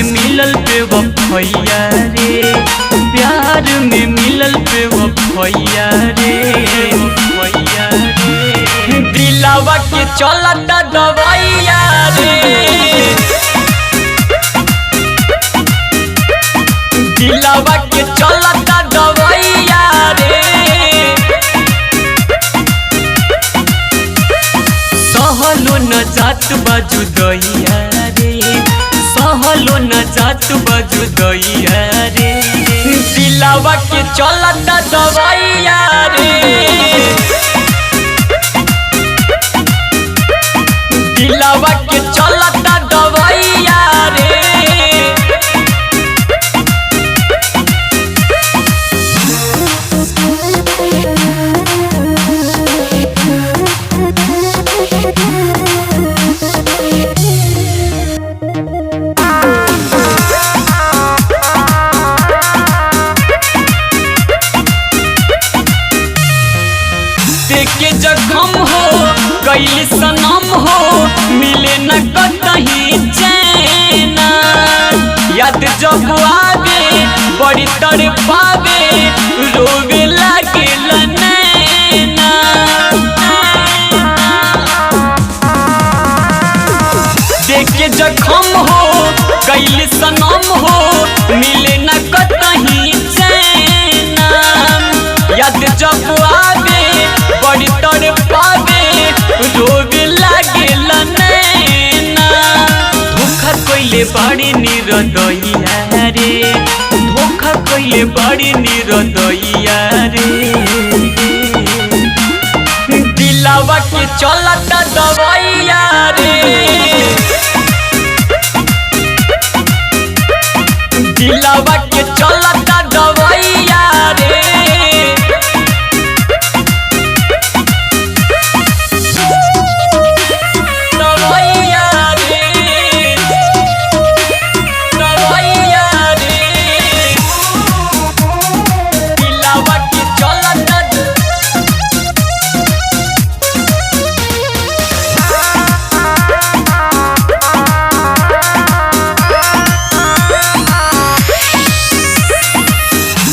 मिलल बेवफैया रे, प्यार में मिलल बेवफैया रे, वफैया रे। दिलावा के चलता दवाइया रे, दिलावा के चलता दवाइया रे। सहलो न जात बाजू दैया रे, सहलो न जात बाजू दैया रे। दिलावा के चलता दवाइया रे, दिलावा के चलता दवाइया रे। के जख्म हो कैली सनम हो, मिले न कतही चैना। याद जब आवे बड़ी तड़पावे, रोवे लागे नैना। देख के जख्म हो कैली सनम हो, मिले न कतही चैना। याद जब आवे बड़ी तड़पावे, रोवे लागे नैना। धोखा कइले बड़ी निरदैया रे, धोखा कइले बड़ी निरदैया रे। दिलावा के चलता दवाइया रे, दिलावा के चलता दवाइया रे।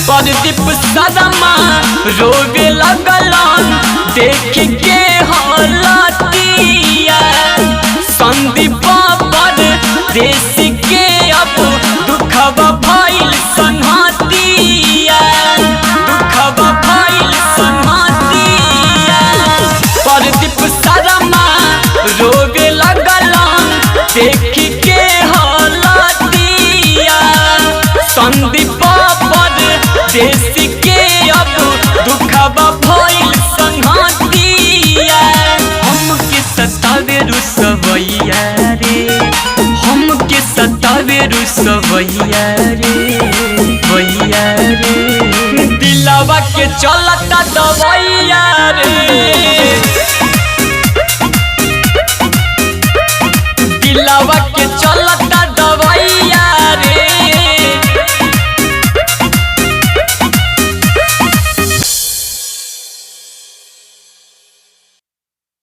प्रदीप सदमा रोवे लगलन, देख के हालतिया। संदीप पर देश के अब दुखवा भइल संहतिया, दुखवा भइल संहतिया। प्रदीप सदमा रोवे लगलन, देख के हालतिया। संदीप देश के अब दुखवा भइल संहतिया। हमके सतावे रुसवैया रे, हमके सतावे रुसवैया रे, वैया रे। दिलावा के चलता दवाइया।